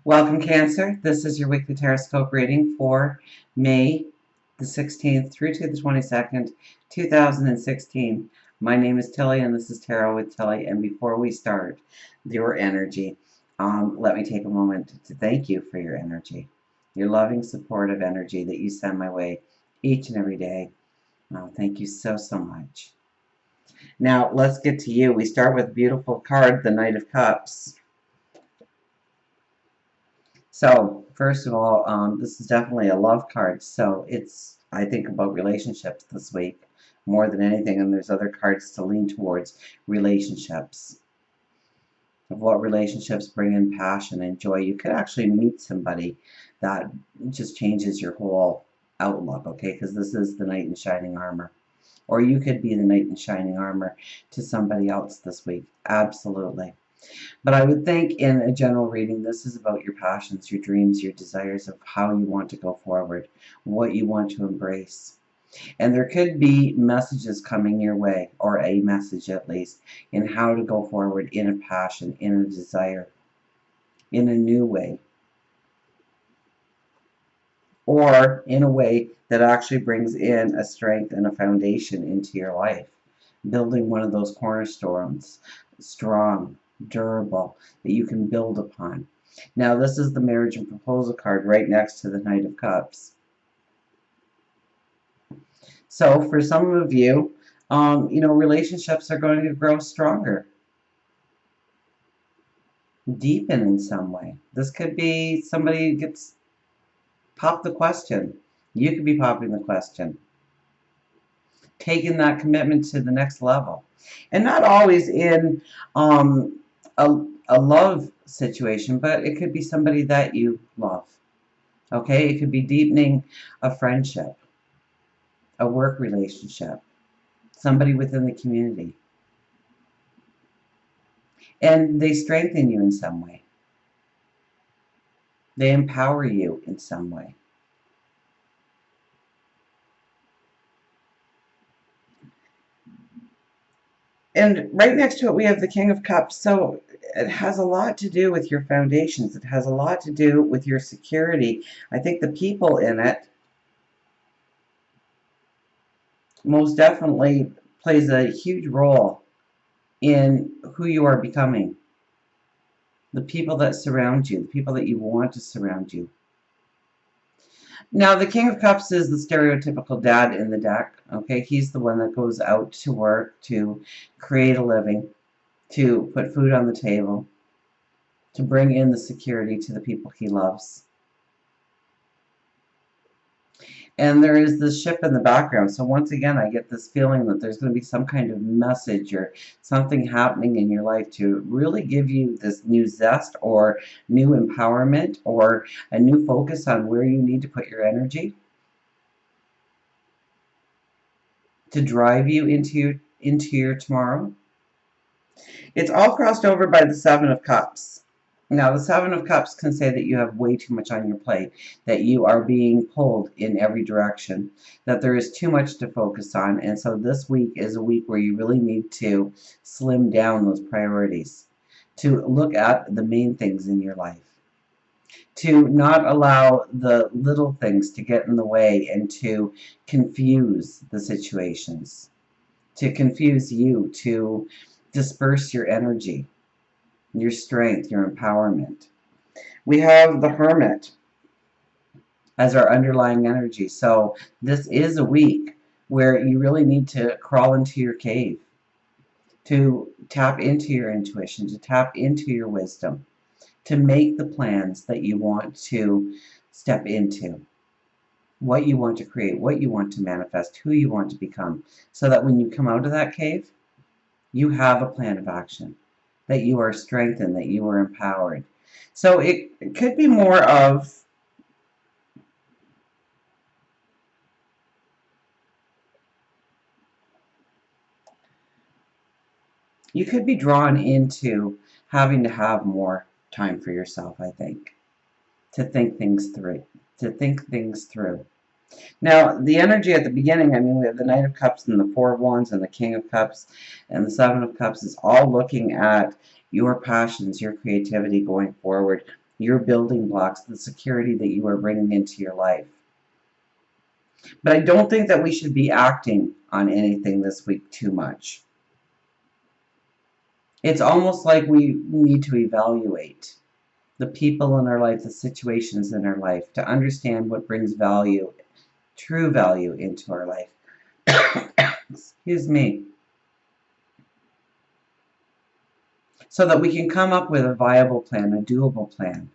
Welcome, Cancer. This is your weekly Teroscope reading for May the 16th through to the 22nd, 2016. My name is Tilly, and this is Tarot with Tilly. And before we start your energy, let me take a moment to thank you for your energy, your loving, supportive energy that you send my way each and every day. Thank you so, so much. Now, let's get to you. We start with a beautiful card, the Knight of Cups. So, first of all, this is definitely a love card. So I think about relationships this week more than anything, and there's other cards to lean towards relationships. Of what relationships bring in passion and joy. You could actually meet somebody that just changes your whole outlook, okay? Because this is the knight in shining armor. Or you could be the knight in shining armor to somebody else this week. Absolutely. But I would think in a general reading, this is about your passions, your dreams, your desires of how you want to go forward, what you want to embrace. And there could be messages coming your way, or a message at least, in how to go forward in a passion, in a desire, in a new way, or in a way that actually brings in a strength and a foundation into your life, building one of those cornerstones, strong, durable, that you can build upon. Now, this is the marriage and proposal card right next to the Knight of Cups. So for some of you, relationships are going to grow stronger, deepen in some way. This could be somebody gets popped the question. You could be popping the question. Taking that commitment to the next level. And not always in a love situation, but it could be somebody that you love. Okay? It could be deepening a friendship, a work relationship, somebody within the community. And they strengthen you in some way. They empower you in some way. And right next to it, we have the King of Cups. So it has a lot to do with your foundations. It has a lot to do with your security. I think the people in it most definitely plays a huge role in who you are becoming. The people that surround you, the people that you want to surround you. Now, the King of Cups is the stereotypical dad in the deck. Okay, he's the one that goes out to work to create a living, to put food on the table, to bring in the security to the people he loves. And there is this ship in the background. So once again, I get this feeling that there's going to be some kind of message or something happening in your life to really give you this new zest or new empowerment or a new focus on where you need to put your energy to drive you into your tomorrow. It's all crossed over by the Seven of Cups. Now, the Seven of Cups can say that you have way too much on your plate, that you are being pulled in every direction, that there is too much to focus on, and so this week is a week where you really need to slim down those priorities, to look at the main things in your life, to not allow the little things to get in the way and to confuse the situations, to confuse you, to disperse your energy, your strength, your empowerment. We have the Hermit as our underlying energy. So this is a week where you really need to crawl into your cave, to tap into your intuition, to tap into your wisdom, to make the plans that you want to step into, what you want to create, what you want to manifest, who you want to become, so that when you come out of that cave, you have a plan of action, that you are strengthened, that you are empowered. So it could be more of you could be drawn into having to have more time for yourself, I think, to think things through, to think things through. Now, the energy at the beginning, I mean, we have the Knight of Cups and the Four of Wands and the King of Cups and the Seven of Cups is all looking at your passions, your creativity going forward, your building blocks, the security that you are bringing into your life. But I don't think that we should be acting on anything this week too much. It's almost like we need to evaluate the people in our life, the situations in our life, to understand what brings value, true value into our life. Excuse me. So that we can come up with a viable plan, a doable plan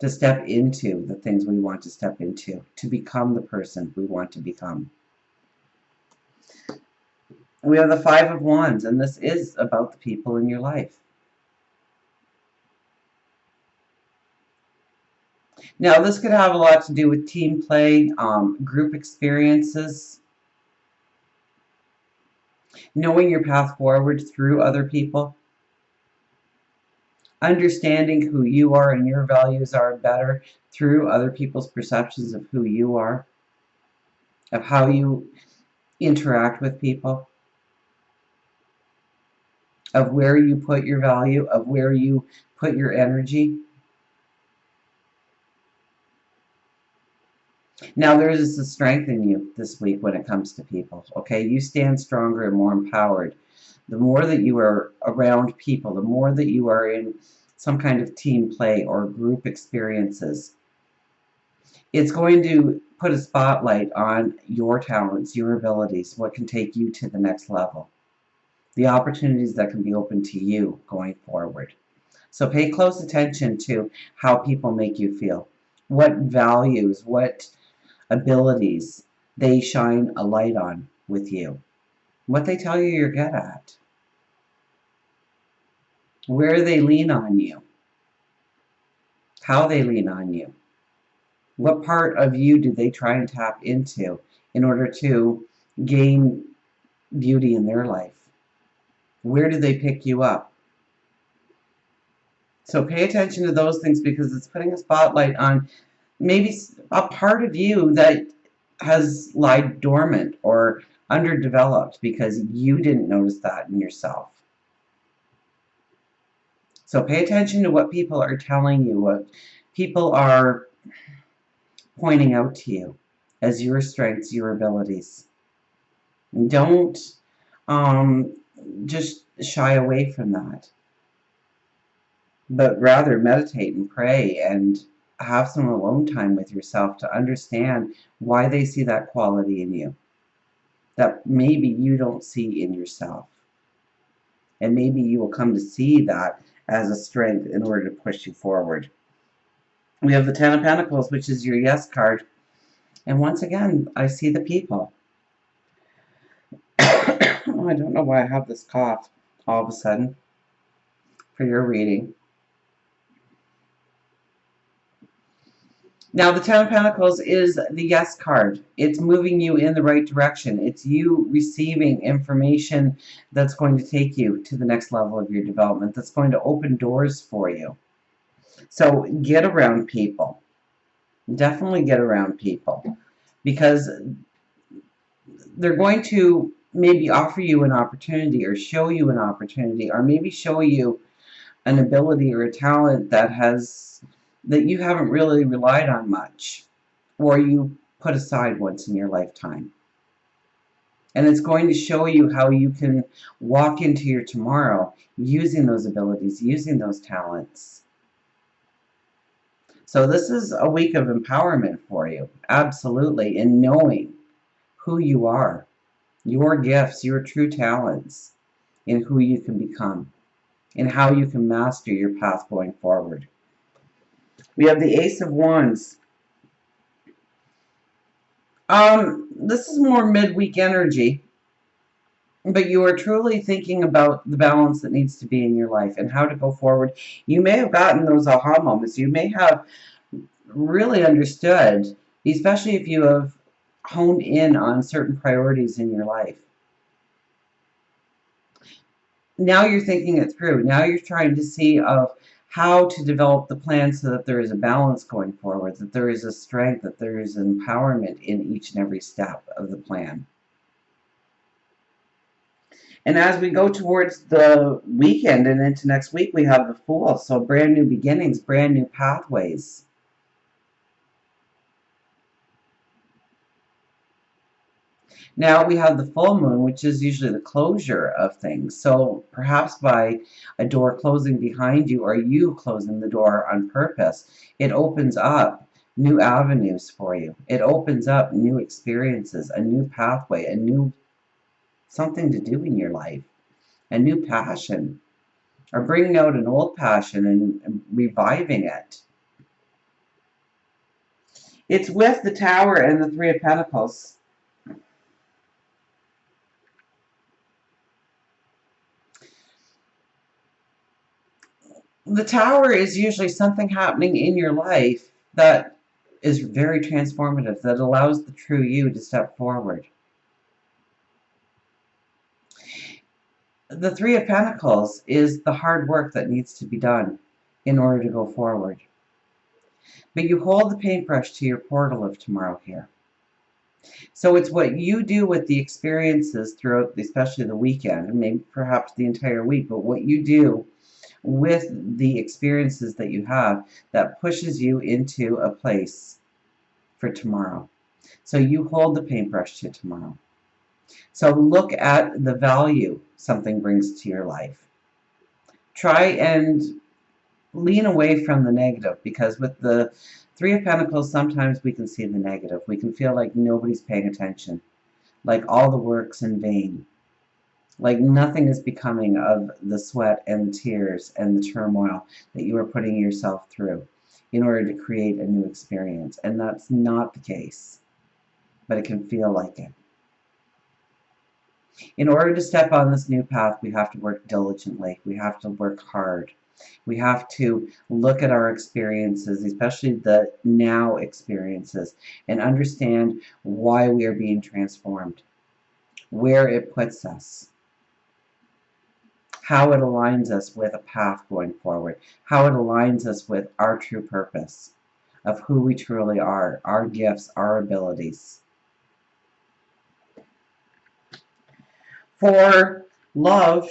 to step into the things we want to step into, to become the person we want to become. We have the Five of Wands, and this is about the people in your life. Now, this could have a lot to do with team play, group experiences, knowing your path forward through other people, understanding who you are and your values are better through other people's perceptions of who you are, of how you interact with people, of where you put your value, of where you put your energy. Now, there is a strength in you this week when it comes to people, okay? You stand stronger and more empowered. The more that you are around people, the more that you are in some kind of team play or group experiences, it's going to put a spotlight on your talents, your abilities, what can take you to the next level, the opportunities that can be open to you going forward. So pay close attention to how people make you feel, what values, what abilities they shine a light on with you, what they tell you you're good at, where they lean on you, how they lean on you, what part of you do they try and tap into in order to gain beauty in their life, where do they pick you up. So pay attention to those things, because it's putting a spotlight on maybe a part of you that has lied dormant or underdeveloped because you didn't notice that in yourself. So pay attention to what people are telling you, what people are pointing out to you as your strengths, your abilities. Don't just shy away from that, but rather meditate and pray and have some alone time with yourself to understand why they see that quality in you that maybe you don't see in yourself. And maybe you will come to see that as a strength in order to push you forward. We have the Ten of Pentacles, which is your yes card. And once again, I see the people. Oh, I don't know why I have this cough all of a sudden for your reading. Now, the Ten of Pentacles is the yes card. It's moving you in the right direction. It's you receiving information that's going to take you to the next level of your development, that's going to open doors for you. So get around people. Definitely get around people, because they're going to maybe offer you an opportunity or show you an opportunity, or maybe show you an ability or a talent that you haven't really relied on much, or you put aside once in your lifetime. And it's going to show you how you can walk into your tomorrow using those abilities, using those talents. So this is a week of empowerment for you, absolutely, in knowing who you are, your gifts, your true talents, in who you can become, and how you can master your path going forward. We have the Ace of Wands. This is more midweek energy, but you are truly thinking about the balance that needs to be in your life and how to go forward. You may have gotten those aha moments. You may have really understood, especially if you have honed in on certain priorities in your life. Now you're thinking it through. Now you're trying to see of how to develop the plan so that there is a balance going forward, that there is a strength, that there is empowerment in each and every step of the plan. And as we go towards the weekend and into next week, we have the Fool. So brand new beginnings, brand new pathways. Now we have the full moon, which is usually the closure of things. So perhaps by a door closing behind you or you closing the door on purpose, it opens up new avenues for you. It opens up new experiences, a new pathway, a new something to do in your life, a new passion, or bringing out an old passion and reviving it. It's with the Tower and the Three of Pentacles. The Tower is usually something happening in your life that is very transformative, that allows the true you to step forward. The Three of Pentacles is the hard work that needs to be done in order to go forward. But you hold the paintbrush to your portal of tomorrow here. So it's what you do with the experiences throughout, especially the weekend, and maybe perhaps the entire week, but what you do with the experiences that you have that pushes you into a place for tomorrow. So you hold the paintbrush to tomorrow. So look at the value something brings to your life. Try and lean away from the negative, because with the Three of Pentacles, sometimes we can see the negative. We can feel like nobody's paying attention, like all the work's in vain, like nothing is becoming of the sweat and the tears and the turmoil that you are putting yourself through in order to create a new experience. And that's not the case, but it can feel like it. In order to step on this new path, we have to work diligently. We have to work hard. We have to look at our experiences, especially the now experiences, and understand why we are being transformed, where it puts us, how it aligns us with a path going forward, how it aligns us with our true purpose of who we truly are, our gifts, our abilities. For love,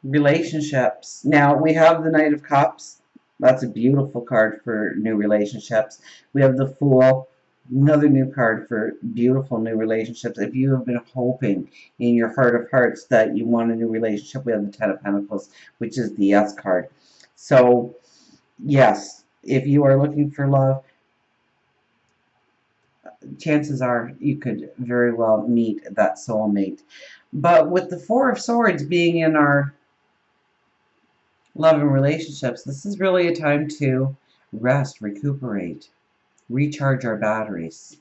relationships. Now we have the Knight of Cups. That's a beautiful card for new relationships. We have the Fool, another new card for beautiful new relationships. If you have been hoping in your heart of hearts that you want a new relationship, we have the Ten of Pentacles, which is the Yes card. So, yes, if you are looking for love, chances are you could very well meet that soulmate. But with the Four of Swords being in our love and relationships, this is really a time to rest, recuperate, recharge our batteries,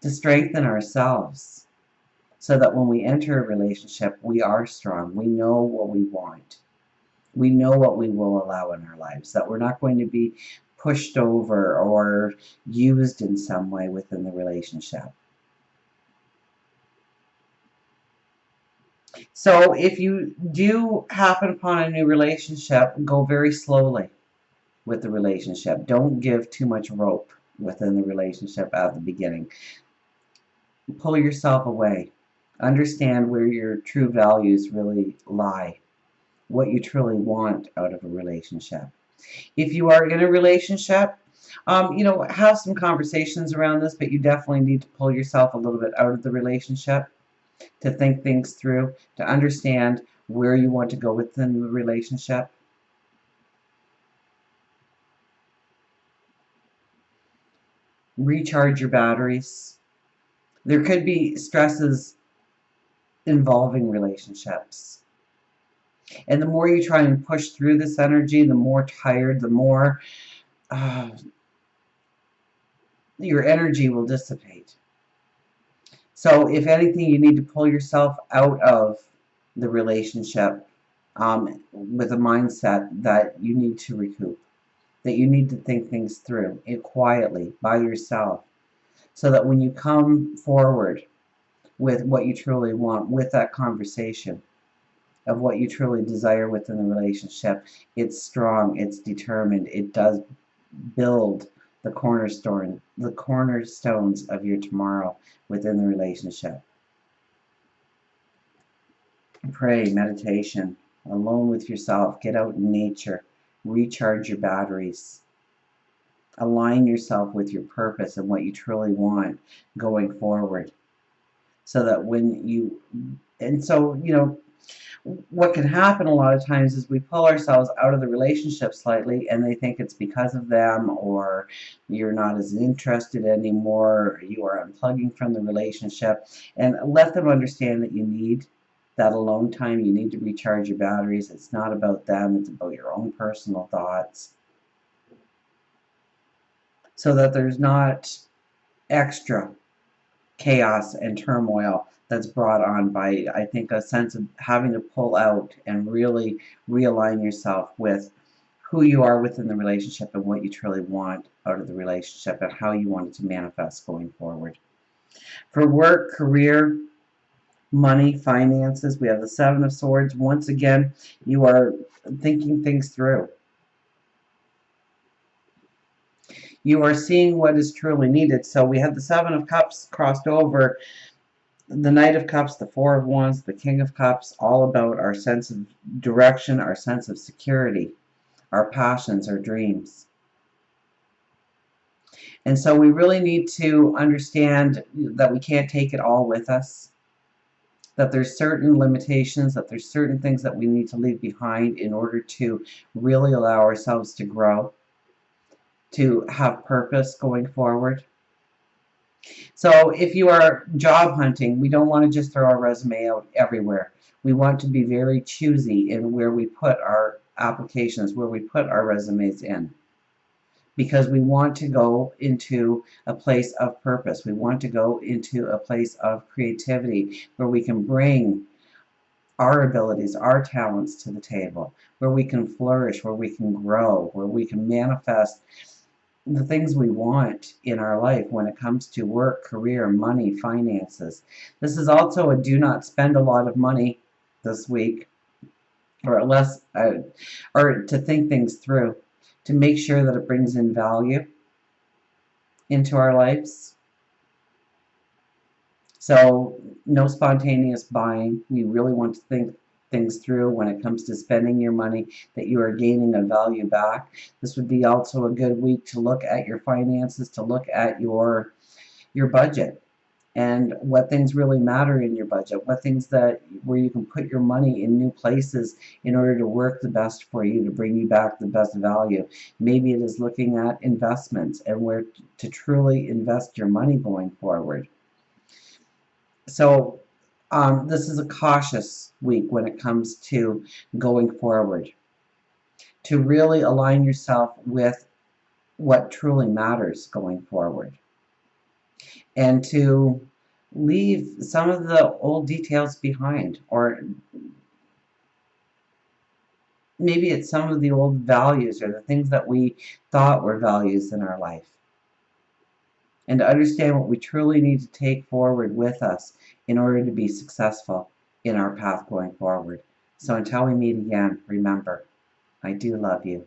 to strengthen ourselves so that when we enter a relationship, we are strong. We know what we want. We know what we will allow in our lives, that we're not going to be pushed over or used in some way within the relationship. So if you do happen upon a new relationship, go very slowly with the relationship. Don't give too much rope within the relationship at the beginning. Pull yourself away. Understand where your true values really lie, what you truly want out of a relationship. If you are in a relationship, have some conversations around this, but you definitely need to pull yourself a little bit out of the relationship to think things through, to understand where you want to go within the relationship. Recharge your batteries. There could be stresses involving relationships. And the more you try and push through this energy, the more tired, the more your energy will dissipate. So if anything, you need to pull yourself out of the relationship with a mindset that you need to recoup, that you need to think things through it quietly by yourself, so that when you come forward with what you truly want, with that conversation of what you truly desire within the relationship, it's strong, it's determined, it does build the cornerstones of your tomorrow within the relationship. Pray, meditation, alone with yourself, get out in nature, recharge your batteries, align yourself with your purpose and what you truly want going forward. So that when you, and so, what can happen a lot of times is we pull ourselves out of the relationship slightly and they think it's because of them, or you're not as interested anymore, or you are unplugging from the relationship, and let them understand that you need that alone time. You need to recharge your batteries. It's not about them, it's about your own personal thoughts, so that there's not extra chaos and turmoil that's brought on by, I think, a sense of having to pull out and really realign yourself with who you are within the relationship and what you truly want out of the relationship and how you want it to manifest going forward. For work, career, money, finances, we have the Seven of Swords. Once again, you are thinking things through. You are seeing what is truly needed. So we have the Seven of Cups crossed over, the Knight of Cups, the Four of Wands, the King of Cups, all about our sense of direction, our sense of security, our passions, our dreams. And so we really need to understand that we can't take it all with us, that there's certain limitations, that there's certain things that we need to leave behind in order to really allow ourselves to grow, to have purpose going forward. So if you are job hunting, we don't want to just throw our resume out everywhere. We want to be very choosy in where we put our applications, where we put our resumes in. Because we want to go into a place of purpose. We want to go into a place of creativity where we can bring our abilities, our talents to the table, where we can flourish, where we can grow, where we can manifest the things we want in our life when it comes to work, career, money, finances. This is also a do not spend a lot of money this week, or less, or to think things through, to make sure that it brings in value into our lives. So no spontaneous buying. You really want to think things through when it comes to spending your money, that you are gaining a value back. This would be also a good week to look at your finances, to look at your budget and what things really matter in your budget, what things that where you can put your money in new places in order to work the best for you, to bring you back the best value. Maybe it is looking at investments and where to truly invest your money going forward. So this is a cautious week when it comes to going forward, to really align yourself with what truly matters going forward, and to leave some of the old details behind, or maybe it's some of the old values or the things that we thought were values in our life, and to understand what we truly need to take forward with us in order to be successful in our path going forward. So until we meet again, remember, I do love you.